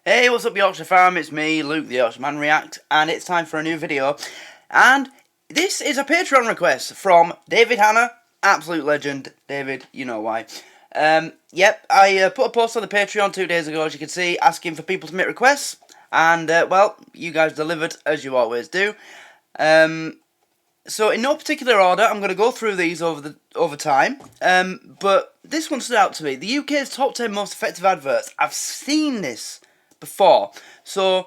Hey, what's up Yorkshire fam? It's me, Luke the Yorkshire Man React, and it's time for a new video. And this is a Patreon request from David Hanna, absolute legend. David, you know why. Yep, I put a post on the Patreon 2 days ago, as you can see, asking for people to make requests. And, well, you guys delivered, as you always do. So in no particular order, I'm going to go through these over time. But this one stood out to me. The UK's top 10 most effective adverts. I've seen this before. So,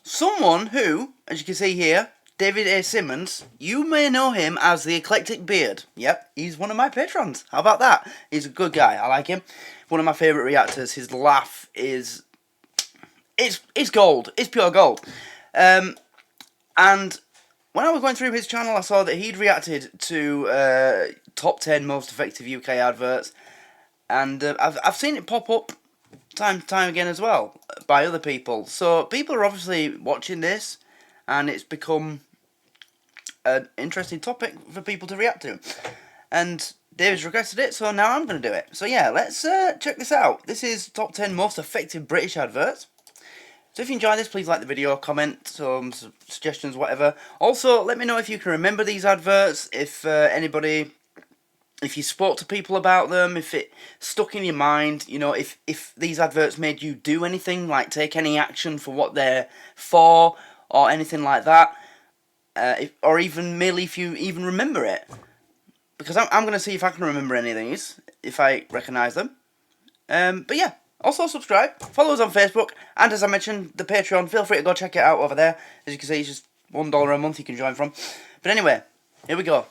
someone who, as you can see here, David A. Simmons, you may know him as the Eclectic Beard. Yep, he's one of my patrons. How about that? He's a good guy. I like him. One of my favourite reactors. His laugh is... It's gold. It's pure gold. And when I was going through his channel, I saw that he'd reacted to top 10 most effective UK adverts. And I've seen it pop up time to time again as well by other people. So people are obviously watching this, and it's become an interesting topic for people to react to. And David's requested it, so now I'm going to do it. So yeah, let's check this out. This is top 10 most effective British adverts. So if you enjoy this, please like the video, comment, some suggestions, whatever. Also, let me know if you can remember these adverts, if if you spoke to people about them, if it stuck in your mind, you know, if these adverts made you do anything, like take any action for what they're for, or anything like that, or even merely if you even remember it. Because I'm going to see if I can remember any of these, if I recognise them. But yeah, also subscribe, follow us on Facebook, and as I mentioned, the Patreon, feel free to go check it out over there. As you can see, it's just $1 a month you can join from. But anyway, here we go.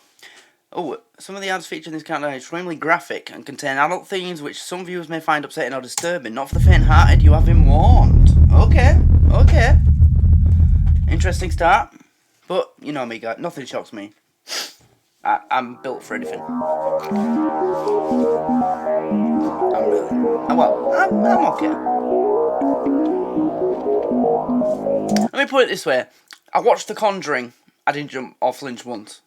Oh, some of the ads featured in this countdown are extremely graphic and contain adult themes which some viewers may find upsetting or disturbing. Not for the faint-hearted, you have been warned. Okay, okay. Interesting start. But, you know me, guys, nothing shocks me. I'm built for anything. I'm okay. Let me put it this way. I watched The Conjuring. I didn't jump or flinch once.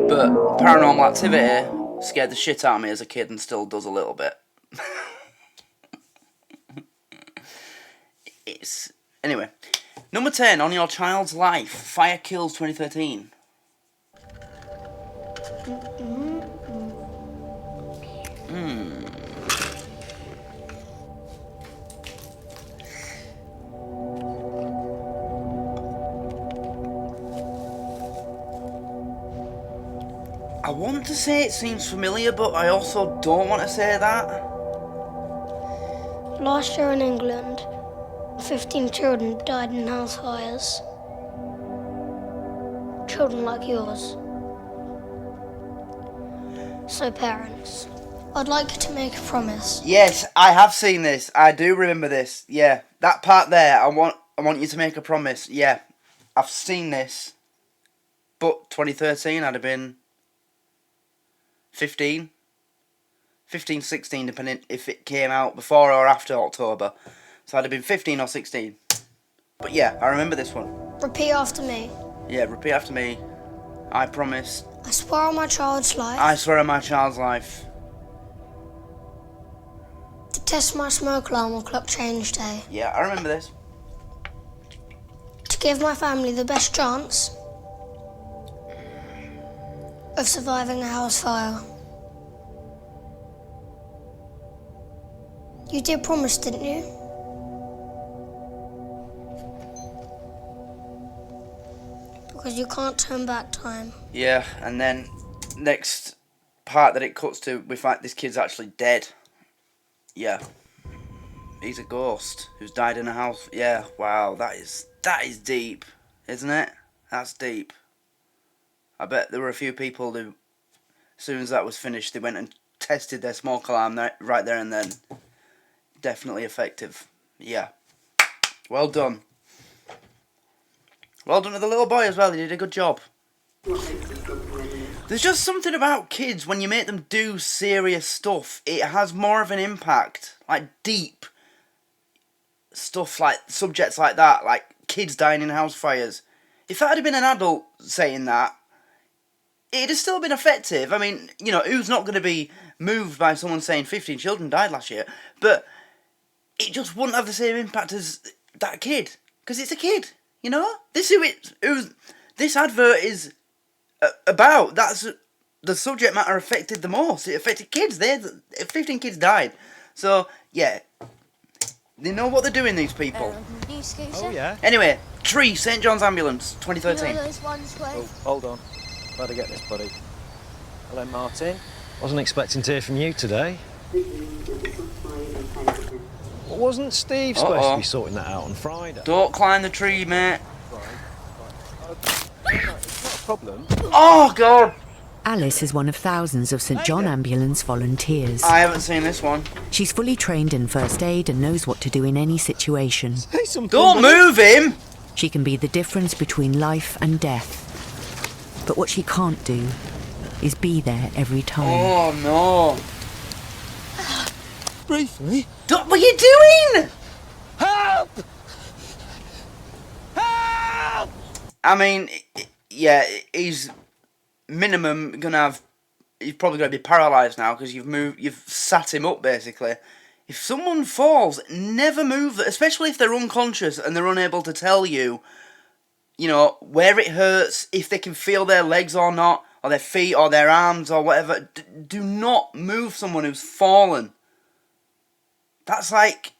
But Paranormal Activity scared the shit out of me as a kid and still does a little bit. Anyway, number 10 on your child's life. Fire Kills 2013. I want to say it seems familiar, but I also don't want to say that. Last year in England, 15 children died in house fires. Children like yours. So parents, I'd like you to make a promise. Yes, I have seen this. I do remember this. Yeah, that part there, I want you to make a promise. Yeah, I've seen this. But 2013, I'd have been 15, 16, depending if it came out before or after October. So I'd have been 15 or 16. But yeah, I remember this one. Repeat after me. Yeah, repeat after me. I promise. I swear on my child's life. I swear on my child's life. To test my smoke alarm on clock change day. Yeah, I remember this. To give my family the best chance of surviving a house fire. You did promise, didn't you? Because you can't turn back time. Yeah, and then next part that it cuts to, we find this kid's actually dead. Yeah. He's a ghost who's died in a house. Yeah, wow, that is deep, isn't it? That's deep. I bet there were a few people who, as soon as that was finished, they went and tested their smoke alarm right there and then. Definitely effective. Yeah. Well done. Well done to the little boy as well. He did a good job. There's just something about kids, when you make them do serious stuff, it has more of an impact. Like deep stuff, like subjects like that, like kids dying in house fires. If that had been an adult saying that, it'd have still been effective. I mean, you know, who's not going to be moved by someone saying 15 children died last year? But it just wouldn't have the same impact as that kid. Because it's a kid, you know? This is who this advert is about. That's the subject matter affected the most. It affected kids. 15 kids died. So, yeah. They know what they're doing, these people. Oh, yeah? Anyway, Tree, St. John's Ambulance, 2013. You know those ones where... Oh, hold on. Better get this, buddy. Hello, Martin. Wasn't expecting to hear from you today. Well, wasn't Steve supposed to be sorting that out on Friday? Don't climb the tree, mate. Right. It's not a problem. Oh, God! Alice is one of thousands of St John Ambulance volunteers. I haven't seen this one. She's fully trained in first aid and knows what to do in any situation. Say something. Don't move him! She can be the difference between life and death. But what she can't do is be there every time. Oh, no. Briefly. What are you doing? Help! Help! I mean, yeah, he's minimum gonna have. He's probably gonna be paralysed now because you've sat him up basically. If someone falls, never move, especially if they're unconscious and they're unable to tell you, you know, where it hurts, if they can feel their legs or not, or their feet or their arms or whatever. Do not move someone who's fallen. That's like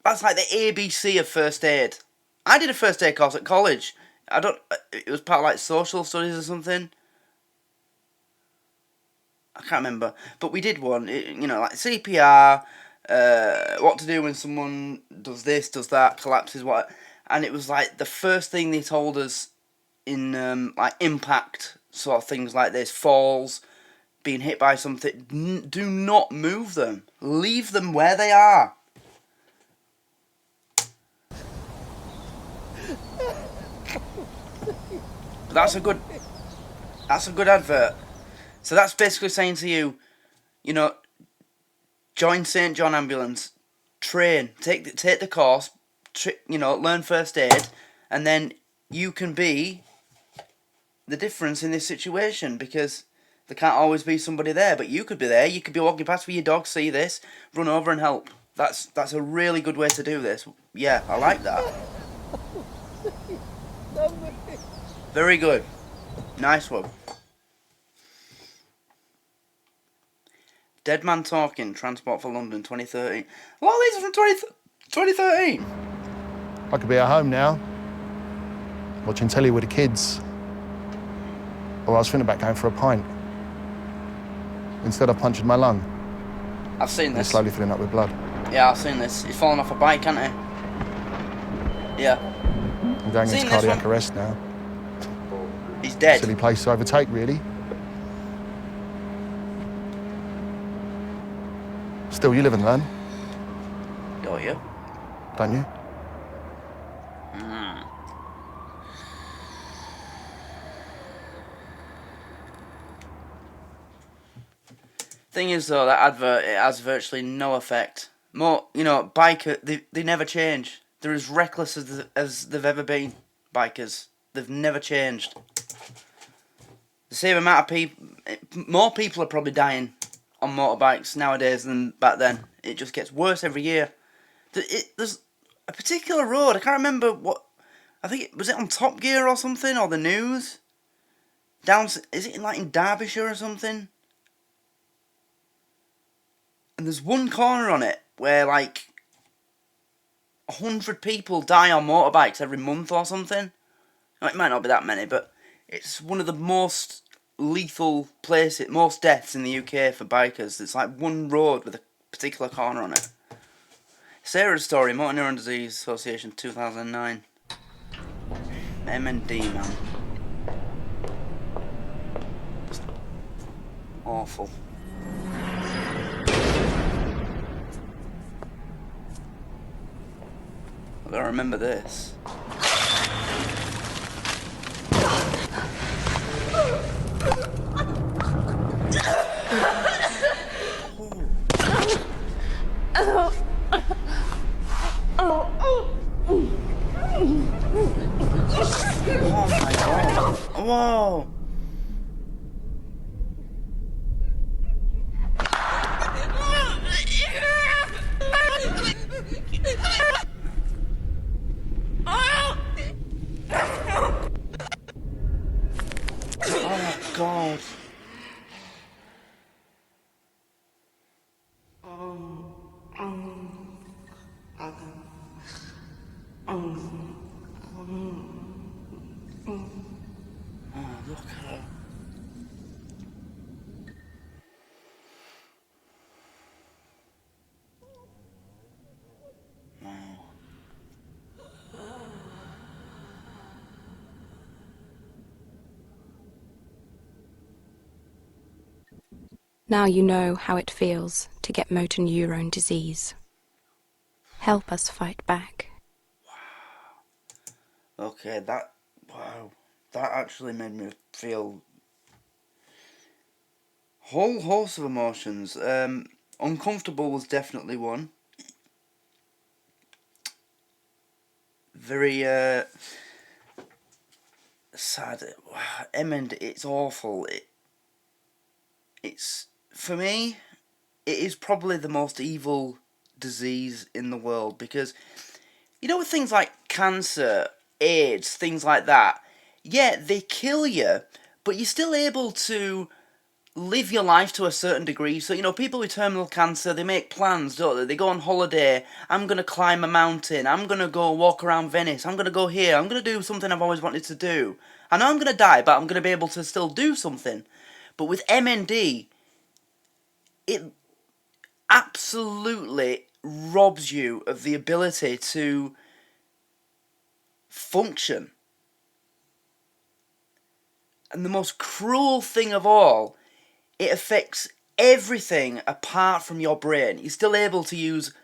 the ABC of first aid. I did a first aid course at college. It was part of like social studies or something. I can't remember, but we did one. Like CPR, what to do when someone does this, does that, collapses, what, and it was like the first thing they told us in like impact sort of things like this, falls, being hit by something. Do not move them. Leave them where they are. That's a good advert. So that's basically saying to you, join St John Ambulance, train, take the course, learn first aid, and then you can be the difference in this situation, because there can't always be somebody there, but you could be there. You could be walking past with your dog, see this, run over and help. That's a really good way to do this. Yeah, I like that. Very good. Nice one. Dead Man Talking, Transport for London, 2013. A lot of these are from 2013. I could be at home now, watching telly with the kids. Or I was thinking about going for a pint. Instead, I punctured my lung. I've seen this. It's slowly filling up with blood. Yeah, I've seen this. He's fallen off a bike, hasn't he? Yeah. I'm going into cardiac arrest now. He's dead. Silly place to overtake, really. Still, you live and learn. Don't you? Don't you? Thing is, though, that advert, it has virtually no effect. Biker, they never change. They're as reckless as they've ever been, bikers. They've never changed. The same amount of people, more people are probably dying on motorbikes nowadays than back then. It just gets worse every year. There's a particular road, I can't remember what, I think, was it on Top Gear or something, or the news? Is it in Derbyshire or something? And there's one corner on it where 100 people die on motorbikes every month or something. It might not be that many, but it's one of the most lethal places, most deaths in the UK for bikers. It's like one road with a particular corner on it. Sarah's story, Motor Neuron Disease Association, 2009. MND, man. Just awful. I gotta remember this. Oh my god. Whoa. Now you know how it feels to get motor neurone disease. Help us fight back. Okay, that actually made me feel whole host of emotions. Uncomfortable was definitely one. Very sad. Emmond, it's awful. It's for me, it is probably the most evil disease in the world, because you know, with things like cancer, AIDS, things like that, yeah, they kill you, but you're still able to live your life to a certain degree. So, you know, people with terminal cancer, they make plans, don't they? They go on holiday. I'm going to climb a mountain. I'm going to go walk around Venice. I'm going to go here. I'm going to do something I've always wanted to do. I know I'm going to die, but I'm going to be able to still do something. But with MND, it absolutely robs you of the ability to function. And the most cruel thing of all, it affects everything apart from your brain. You're still able to use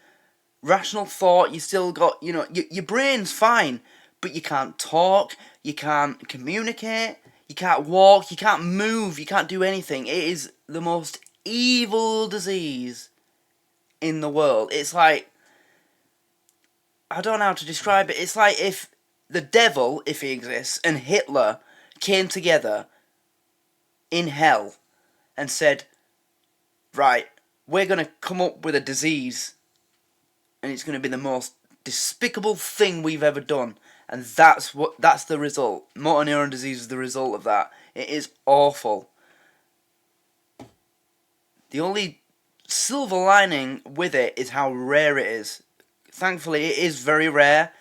rational thought. You still got, you know, your brain's fine, but you can't talk, you can't communicate, you can't walk, you can't move, you can't do anything. It is the most evil disease in the world. It's like, I don't know how to describe it. It's like if the devil, if he exists, and Hitler came together in hell and said, right, we're going to come up with a disease, and it's going to be the most despicable thing we've ever done. And that's the result. Motor neuron disease is the result of that. It is awful. The only silver lining with it is how rare it is. Thankfully, it is very rare,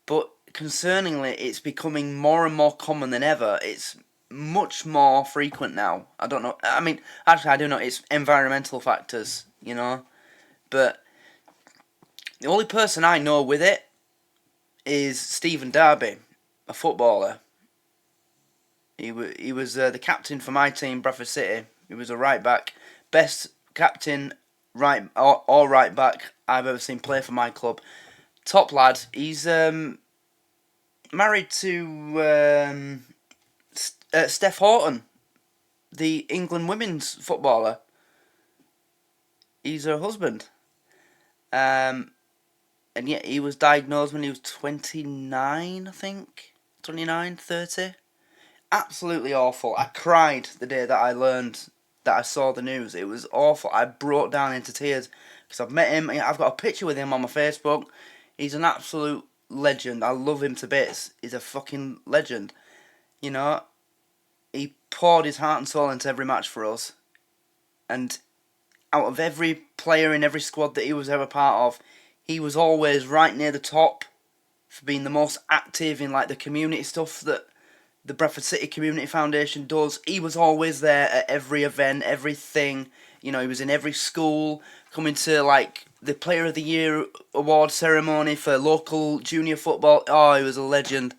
but concerningly, it's becoming more and more common than ever. It's much more frequent now. I don't know. I mean, actually, I do know it's environmental factors, you know. But the only person I know with it is Stephen Darby, a footballer. He was the captain for my team, Bradford City. He was a right back, best captain right back I've ever seen play for my club. Top lad. He's married to Steph Horton, the England women's footballer. He's her husband. And yet he was diagnosed when he was 29, I think. 29, 30. Absolutely awful. I cried the day that I learned, that I saw the news. It was awful. I broke down into tears because I've met him. I've got a picture with him on my Facebook. He's an absolute legend. I love him to bits. He's a fucking legend. You know, he poured his heart and soul into every match for us. And out of every player in every squad that he was ever part of, he was always right near the top for being the most active in like the community stuff that the Bradford City Community Foundation does. He was always there at every event, everything. You know, he was in every school, coming to like the Player of the Year award ceremony for local junior football. Oh, he was a legend.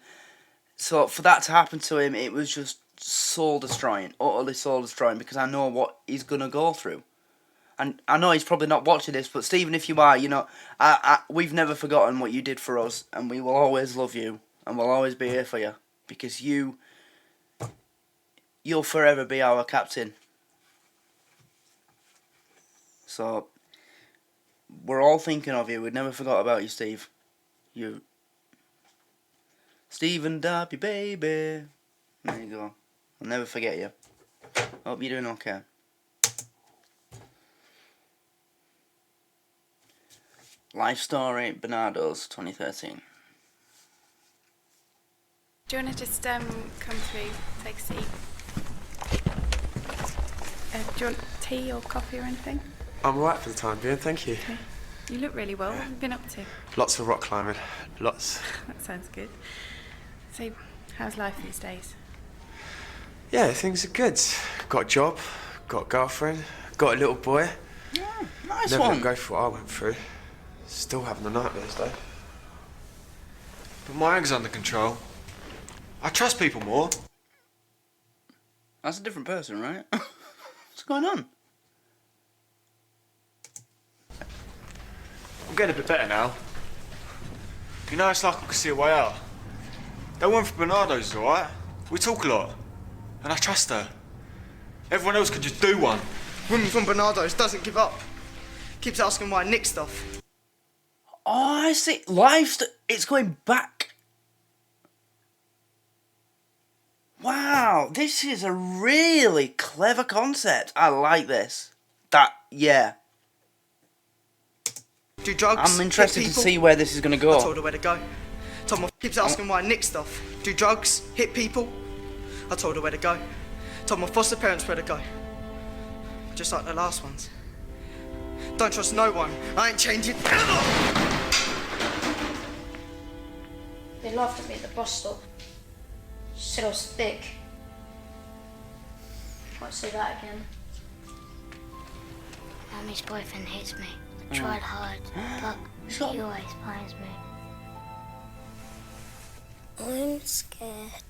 So for that to happen to him, it was just soul destroying, utterly soul destroying, because I know what he's gonna go through. And I know he's probably not watching this, but Stephen, if you are, you know, we've never forgotten what you did for us, and we will always love you, and we'll always be here for you, because you'll forever be our captain. So, we're all thinking of you. We never forgot about you, Steve. You, Stephen Darby, baby. There you go. I'll never forget you. Hope you're doing okay. Life Story, Bernardo's, 2013. Do you want to just come through, take a seat? Do you want tea or coffee or anything? I'm all right for the time being, thank you. Okay. You look really well. What have you been up to? Lots of rock climbing, lots. That sounds good. So, how's life these days? Yeah, things are good. Got a job, got a girlfriend, got a little boy. Yeah, nice Never one. let go for what I went through. Still having the nightmares though. But my anger under control. I trust people more. That's a different person, right? What's going on? I'm getting a bit better now. You know, it's like I can see a way out. That one for Bernardo's alright. We talk a lot. And I trust her. Everyone else could just do one. Woman from Bernardo's doesn't give up. Keeps asking why I nick stuff. Oh, I see. It's going back. Wow, this is a really clever concept. I like this. Yeah. Do drugs. I'm interested to see where this is going to go. I told her where to go. Told my keeps asking why I nick stuff. Do drugs, hit people. I told her where to go. Told my foster parents where to go. Just like the last ones. Don't trust no one. I ain't changing ever. They laughed at me at the bus stop. Said I was thick. Won't say that again. Mummy's boyfriend hates me. I tried hard, but he always finds me. I'm scared.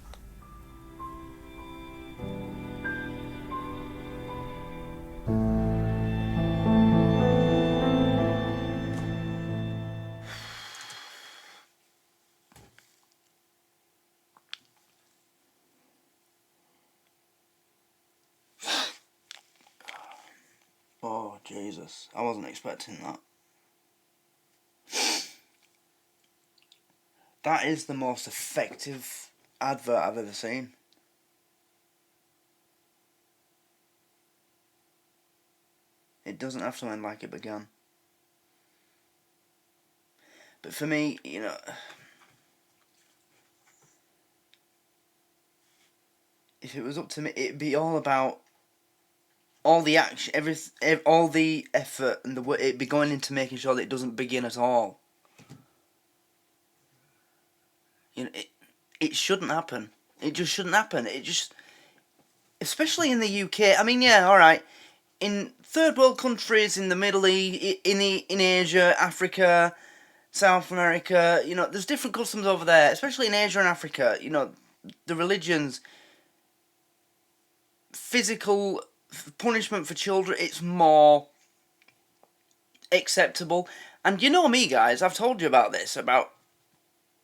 Oh, Jesus. I wasn't expecting that. That is the most effective advert I've ever seen. It doesn't have to end like it began. But for me, you know, if it was up to me, it'd be all about all the action, all the effort, and it'd be going into making sure that it doesn't begin at all. You know, it shouldn't happen. It just shouldn't happen. It just, especially in the UK. I mean, yeah, all right. In third world countries, in the Middle East, in Asia, Africa, South America, you know, there's different customs over there. Especially in Asia and Africa, you know, the religions, physical punishment for children, it's more acceptable. And you know me, guys, I've told you about this, about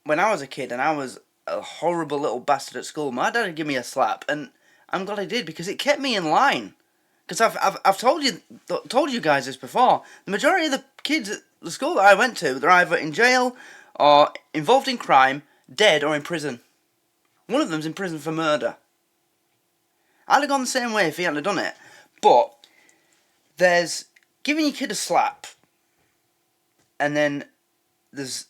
when I was a kid and I was a horrible little bastard at school. My dad would give me a slap, and I'm glad he did, because it kept me in line. Because I've told you guys this before. The majority of the kids at the school that I went to, they're either in jail or involved in crime, dead, or in prison. One of them's in prison for murder. I'd have gone the same way if he hadn't done it. But there's giving your kid a slap, and then there's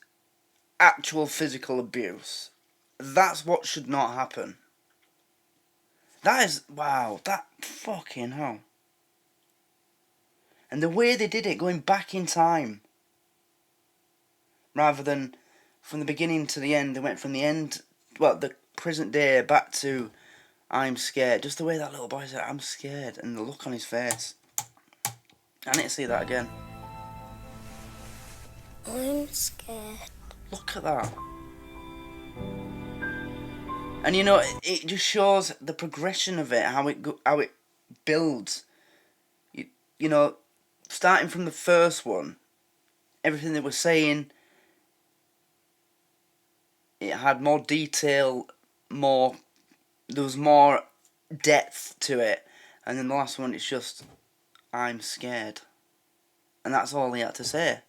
actual physical abuse. That's what should not happen. That is, wow, that fucking hell. And the way they did it, going back in time, rather than from the beginning to the end, they went from the end, well, the present day back to I'm scared. Just the way that little boy said, I'm scared, and the look on his face. I need to see that again. I'm scared. Look at that. And you know, it just shows the progression of it, how it builds. You know, starting from the first one, everything they were saying, it had more detail, there was more depth to it. And then the last one, it's just, I'm scared. And that's all he had to say.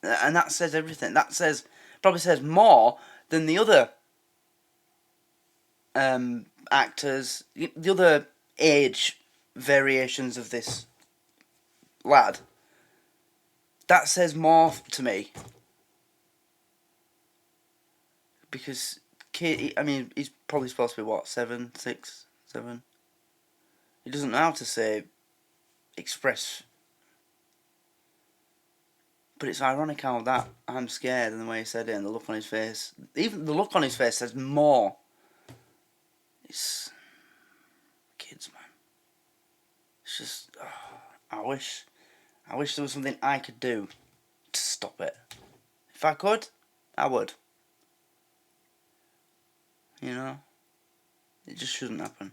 And that says everything. That probably says more than the other actors, the other age variations of this lad. That says more to me. Because I mean, he's probably supposed to be what, 7, 6, 7? He doesn't know how to express. But it's ironic how that I'm scared and the way he said it and the look on his face. Even the look on his face says more. It's kids, man. It's just, I wish there was something I could do to stop it. If I could, I would. You know? It just shouldn't happen.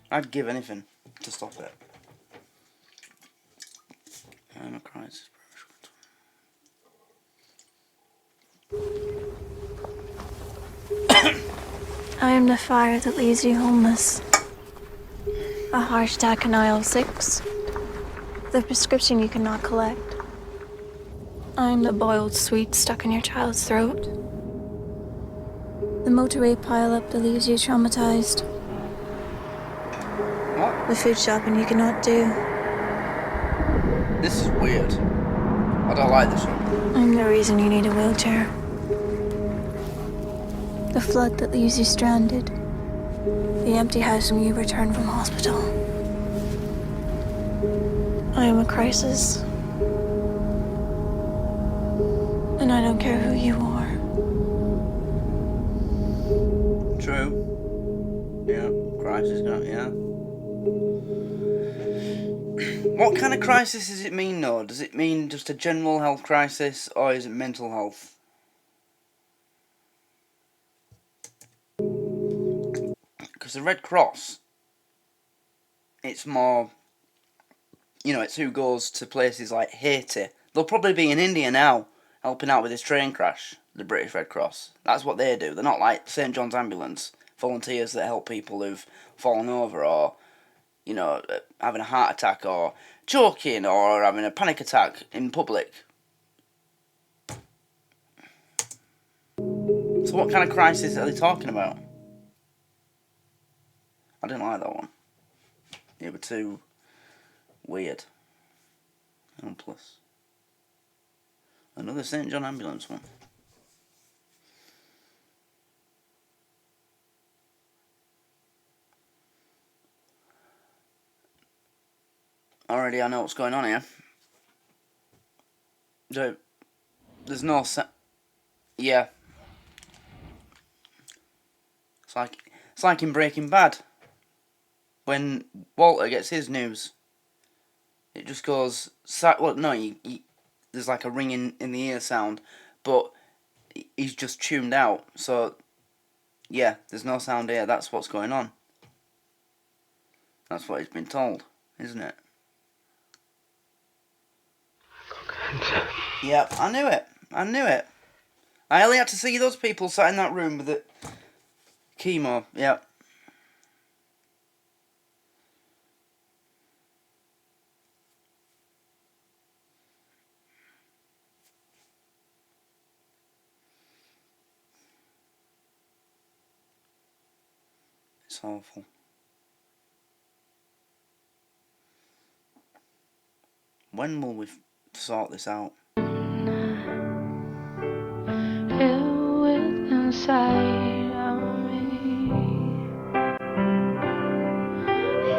I'd give anything to stop it. I'm a crisis. I am the fire that leaves you homeless. A heart attack in aisle 6. The prescription you cannot collect. I'm the boiled sweet stuck in your child's throat. The motorway pile-up that leaves you traumatized. What? The food shopping you cannot do. This is weird. I don't like this one. I'm the reason you need a wheelchair. The flood that leaves you stranded. The empty house when you return from hospital. I am a crisis. And I don't care who you are. True. Yeah, crisis, yeah. What kind of crisis does it mean, though? Does it mean just a general health crisis, or is it mental health? Because the Red Cross, it's more, you know, it's who goes to places like Haiti. They'll probably be in India now, helping out with this train crash, the British Red Cross. That's what they do. They're not like St John's Ambulance, volunteers that help people who've fallen over, or, you know, having a heart attack, or choking, or having a panic attack in public. So what kind of crisis are they talking about? I didn't like that one. It was too weird. And plus, another St John Ambulance one. Already I know what's going on here. There's no yeah. It's like in Breaking Bad. When Walter gets his news, it just goes... Well, no, there's like a ringing in the ear sound, but he's just tuned out. So, yeah, there's no sound here. That's what's going on. That's what he's been told, isn't it? Yep, I knew it. I knew it. I only had to see those people sat in that room with the chemo. Yep. It's awful. When will we sort this out? Inside of me.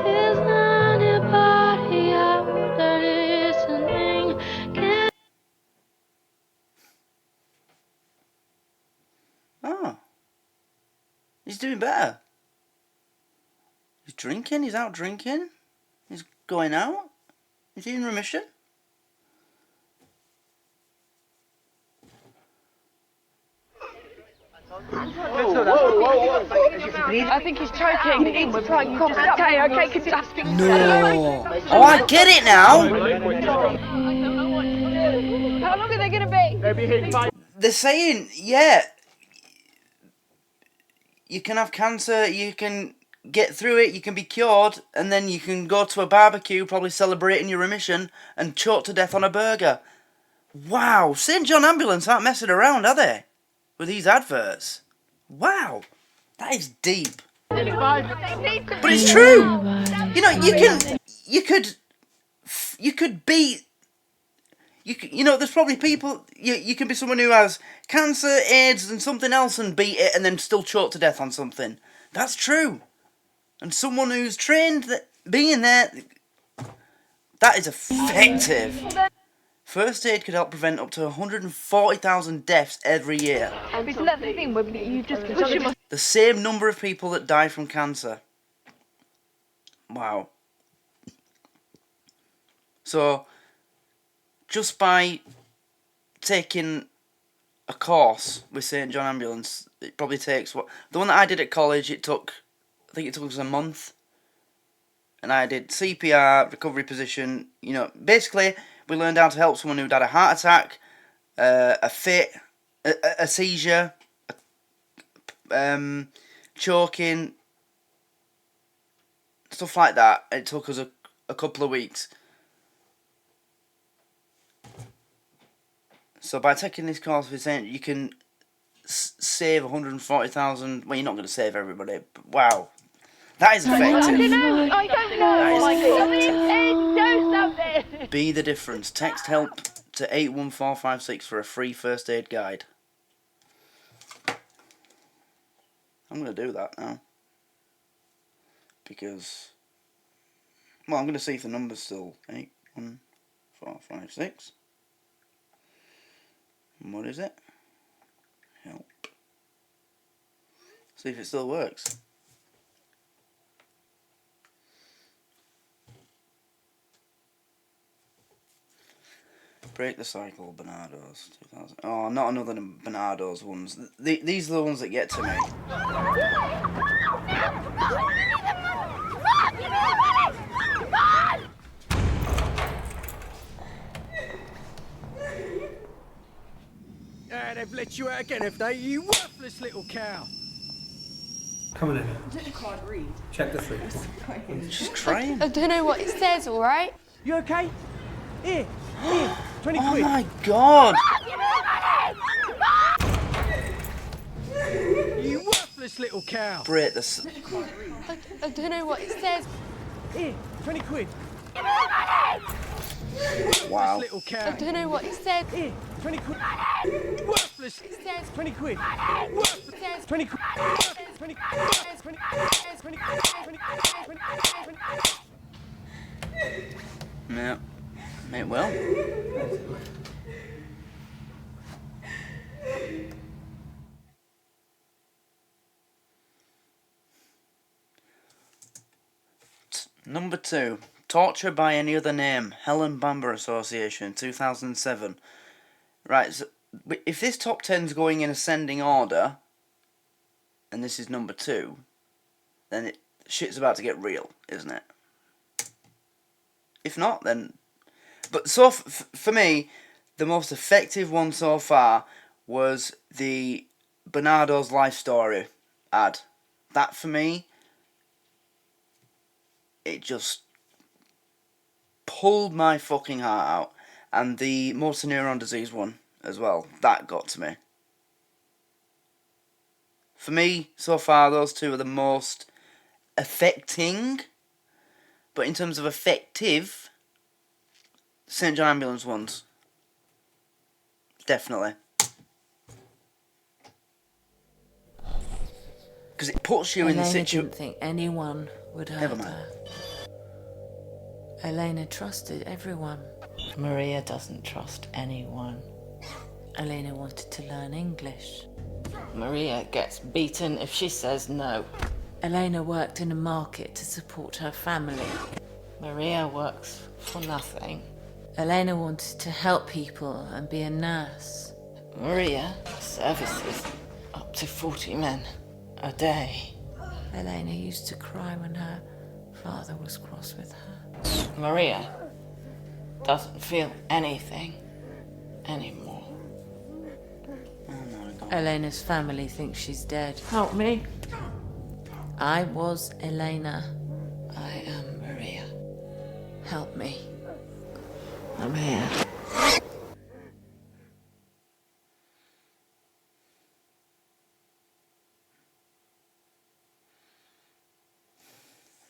Is anybody out there listening? Oh. He's doing better. He's drinking, he's out drinking. He's going out. Is he in remission? I think he's choking. He needs to try and cough it up. Okay, because that's been... No. Oh, I get it now. How long are they going to be? They're saying, yeah, you can have cancer, you can get through it, you can be cured, and then you can go to a barbecue, probably celebrating your remission, and choke to death on a burger. Wow, St John Ambulance aren't messing around, are they? With these adverts. Wow, that is deep. But it's true. You know, you could beat. You know, there's probably people. You can be someone who has cancer, AIDS, and something else, and beat it, and then still choke to death on something. That's true. And someone who's trained that being there, that is effective. First aid could help prevent up to 140,000 deaths every year. Isn't that the thing where you just push him? The same number of people that die from cancer. Wow. So, just by taking a course with St John Ambulance, it probably takes the one that I did at college, I think it took us a month. and I did CPR, recovery position. You know, basically, we learned how to help someone who'd had a heart attack, a fit, a seizure, choking, stuff like that. It took us a couple of weeks. So by taking this course, we're saying you can save 140,000. Well, you're not going to save everybody, but wow. That is effective. I don't know. Oh my God. Do something. Be the difference. Text HELP to 81456 for a free first aid guide. I'm going to do that now. Because, well, I'm going to see if the number's still 81456. And what is it? Help. See if it still works. Break the cycle, Bernardo's 2000. Oh, not another Bernardo's ones. These are the ones that get to me. Ah, they've let you out again, have they? You worthless little cow. Come on in. Didn't quite read. Check the three. She's crying. I don't know what it says, all right? You okay? Here, 20 Oh quid. my God! You worthless little cow. Break this. I don't know what it says. Here, 20 quid. Wow. Little cow. I don't know what it says. Here, 20 quid. Worthless. It says 20 quid. It says 20 quid. 20 quid. 20 Yeah. Mate, well. Number 2. Torture by any other name. Helen Bamber Association, 2007. Right, so if this top 10's going in ascending order, and this is number 2, then shit's about to get real, isn't it? If not, then... But so for me, the most effective one so far was the Bernardo's life story ad. That for me, it just pulled my fucking heart out. And the motor neuron disease one as well, that got to me. For me, so far, those two are the most affecting. But in terms of effective, St. John Ambulance ones. Definitely. Because it puts you in the situation. I didn't think anyone would hurt her. Elena trusted everyone. Maria doesn't trust anyone. Elena wanted to learn English. Maria gets beaten if she says no. Elena worked in a market to support her family. Maria works for nothing. Elena wanted to help people and be a nurse. Maria services up to 40 men a day. Elena used to cry when her father was cross with her. Maria doesn't feel anything anymore. Elena's family thinks she's dead. Help me. I was Elena. I am Maria. Help me. I'm here.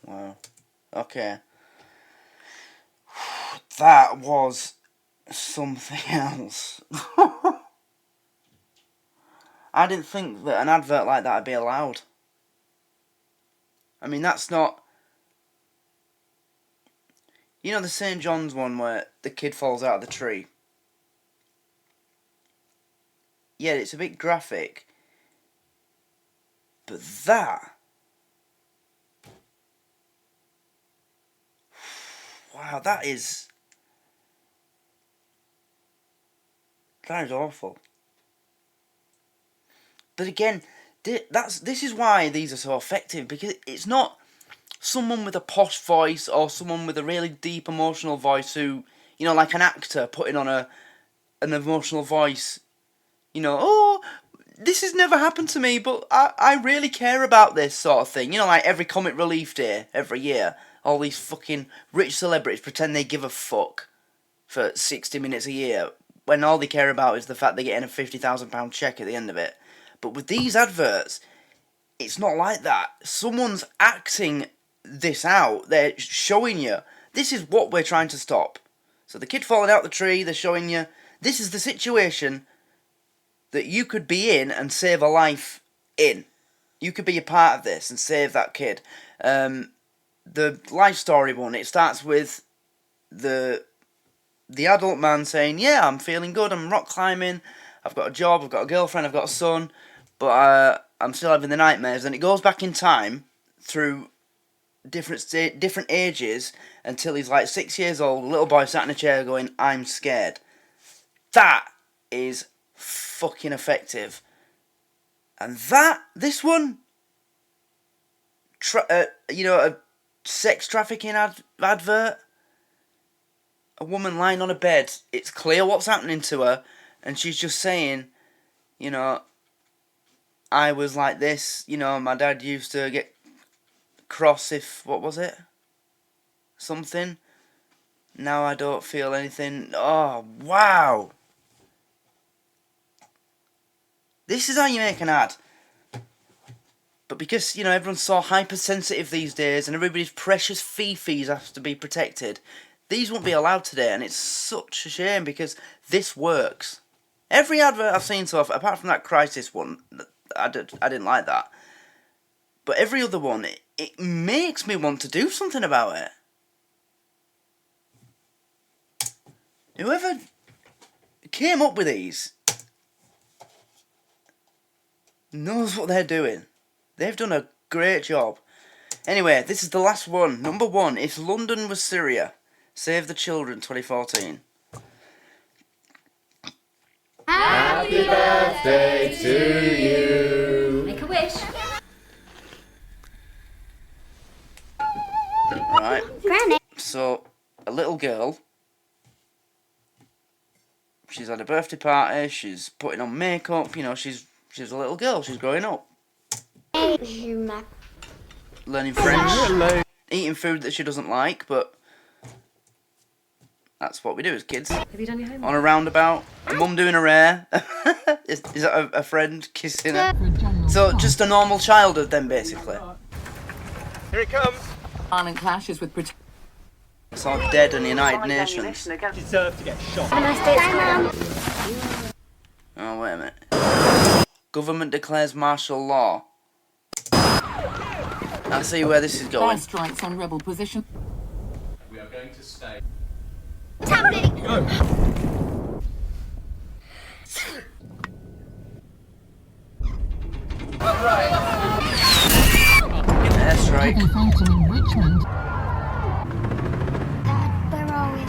Wow. Okay. That was something else. I didn't think that an advert like that would be allowed. I mean, that's not... You know the St. John's one where the kid falls out of the tree? Yeah, it's a bit graphic. But that... Wow, that is awful. But again, this is why these are so effective, because it's not someone with a posh voice or someone with a really deep emotional voice who, you know, like an actor putting on an emotional voice, you know, oh, this has never happened to me, but I really care about this sort of thing. You know, like every Comic Relief Day every year, all these fucking rich celebrities pretend they give a fuck for 60 minutes a year, when all they care about is the fact they're getting a £50,000 cheque at the end of it. But with these adverts, it's not like that. Someone's acting this out. They're showing you, this is what we're trying to stop. So the kid falling out the tree, they're showing you, this is the situation that you could be in and save a life in. You could be a part of this and save that kid. The life story one, it starts with the adult man saying, yeah, I'm feeling good, I'm rock climbing, I've got a job, I've got a girlfriend, I've got a son, but I'm still having the nightmares. And it goes back in time through different ages until he's like 6 years old, a little boy sat in a chair going, I'm scared. That is fucking effective. And this one, you know, a sex trafficking advert, a woman lying on a bed, it's clear what's happening to her, and she's just saying, you know, I was like this, you know, my dad used to get cross if, what was it? Something. Now I don't feel anything. Oh, wow. This is how you make an ad. But because, you know, everyone's so hypersensitive these days and everybody's precious fee-fees have to be protected, these won't be allowed today, and it's such a shame because this works. Every advert I've seen so far, apart from that Crisis one, I didn't like that. But every other one, it makes me want to do something about it. Whoever came up with these knows what they're doing. They've done a great job. Anyway, this is the last one. Number 1, If London Was Syria. Save the Children, 2014. Happy birthday to you. Make a wish. Right. Granny. So, a little girl. She's had a birthday party. She's putting on makeup. You know, she's a little girl. She's growing up. Learning French. Eating food that she doesn't like, but that's what we do as kids. Have you done your homework? On a roundabout. A mum doing her hair. Is that a friend kissing her? So, just a normal childhood then, basically. Here it comes. Violent clashes with British. It's all dead in the United Nations. Deserve to get shot. Oh, wait a minute. Government declares martial law. I see where this is going. Strikes on rebel position. We are going to stay. What's happening? Go. Airstrike. Dad, where are we?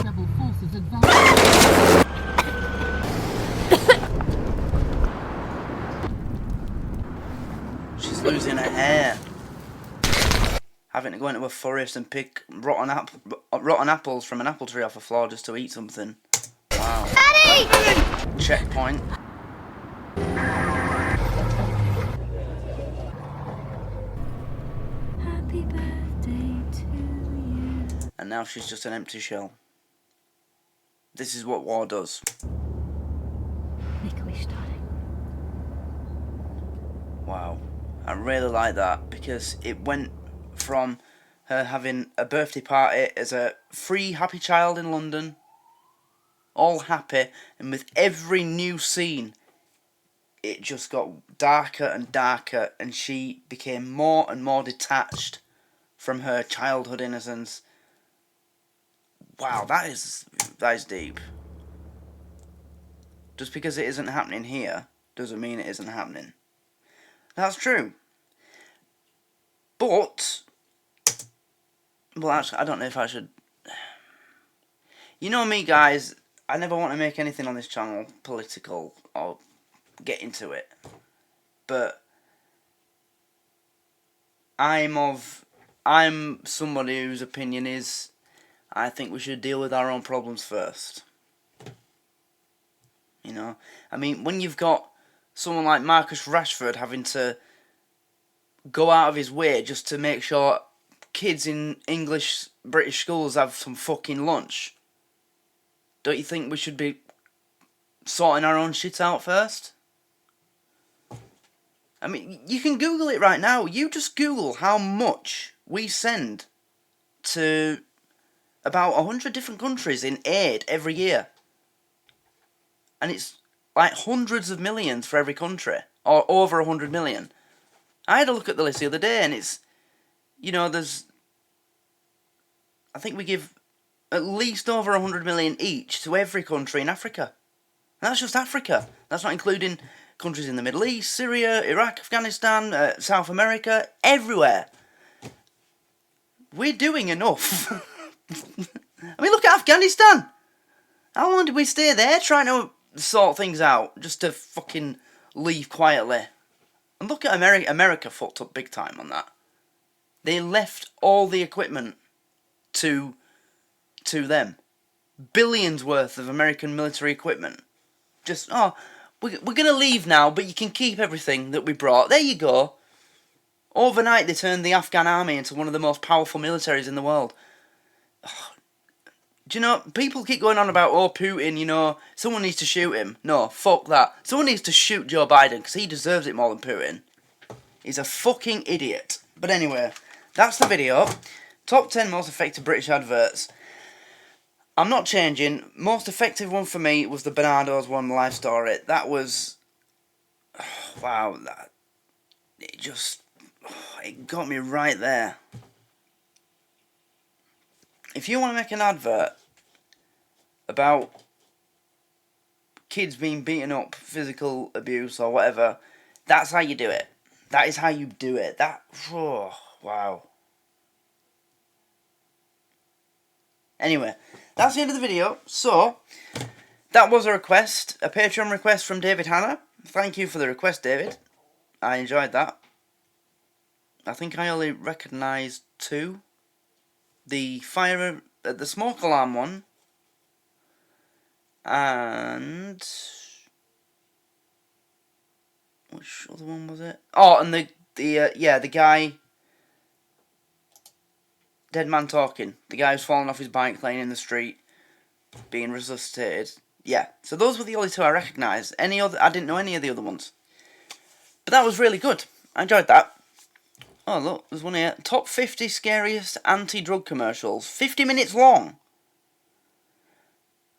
She's losing her hair. Having to go into a forest and pick rotten apples from an apple tree off a floor just to eat something. Wow. Daddy! Checkpoint. Happy birthday to you. And now she's just an empty shell. This is what war does. Make a wish, darling. Wow. I really like that because it went from her having a birthday party as a free, happy child in London, all happy, and with every new scene, it just got darker and darker, and she became more and more detached from her childhood innocence. Wow, that is deep. Just because it isn't happening here doesn't mean it isn't happening. That's true. But, well, actually, I don't know if I should. You know me, guys, I never want to make anything on this channel political or get into it. But I I'm somebody whose opinion is, I think we should deal with our own problems first. You know, I mean, when you've got someone like Marcus Rashford having to go out of his way just to make sure kids in English British schools have some fucking lunch, don't you think we should be sorting our own shit out first? I mean, you can Google it right now. You just Google how much we send to about 100 different countries in aid every year. And it's like hundreds of millions for every country, or over 100 million. I had a look at the list the other day, and it's, you know, I think we give at least over 100 million each to every country in Africa. And that's just Africa. That's not including countries in the Middle East, Syria, Iraq, Afghanistan, South America, everywhere. We're doing enough. I mean, look at Afghanistan. How long did we stay there trying to sort things out just to fucking leave quietly? And look at America. America fucked up big time on that. They left all the equipment to them. Billions worth of American military equipment. Just, oh, we're going to leave now, but you can keep everything that we brought. There you go. Overnight, they turned the Afghan army into one of the most powerful militaries in the world. Oh, do you know, people keep going on about, oh, Putin, you know, someone needs to shoot him. No, fuck that. Someone needs to shoot Joe Biden, because he deserves it more than Putin. He's a fucking idiot. But anyway, that's the video. Top 10 most effective British adverts. I'm not changing. Most effective one for me was the Bernardo's one, Life Story. That was... Oh, wow, it just... Oh, it got me right there. If you want to make an advert about kids being beaten up, physical abuse or whatever, that's how you do it. That is how you do it. Oh, wow. Anyway, that's the end of the video. So, that was a request, a Patreon request from David Hanna. Thank you for the request, David. I enjoyed that. I think I only recognised 2. The fire, the smoke alarm one, and which other one was it? Oh, and the guy, dead man talking. The guy who's fallen off his bike, laying in the street, being resuscitated. Yeah, so those were the only 2 I recognised. I didn't know any of the other ones. But that was really good. I enjoyed that. Oh, look, there's one here. Top 50 scariest anti-drug commercials. 50 minutes long.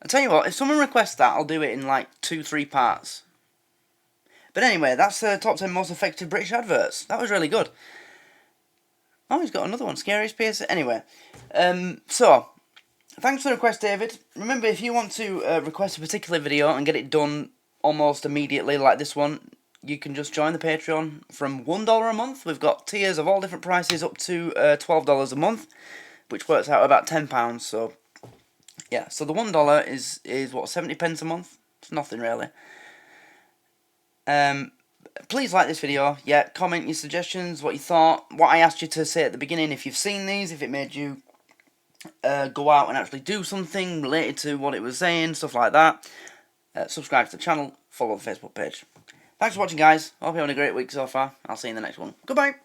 I'll tell you what, if someone requests that, I'll do it in like 2-3 parts. But anyway, that's the top 10 most effective British adverts. That was really good. Oh, he's got another one. Scariest PS. Anyway, so, thanks for the request, David. Remember, if you want to request a particular video and get it done almost immediately like this one, you can just join the Patreon from $1 a month. We've got tiers of all different prices up to $12 a month, which works out about £10. So, yeah. So the $1 is what, 70 pence a month? It's nothing really. Please like this video. Yeah, comment your suggestions, what you thought, what I asked you to say at the beginning. If you've seen these, if it made you go out and actually do something related to what it was saying, stuff like that. Subscribe to the channel. Follow the Facebook page. Thanks for watching, guys. Hope you're having a great week so far. I'll see you in the next one. Goodbye.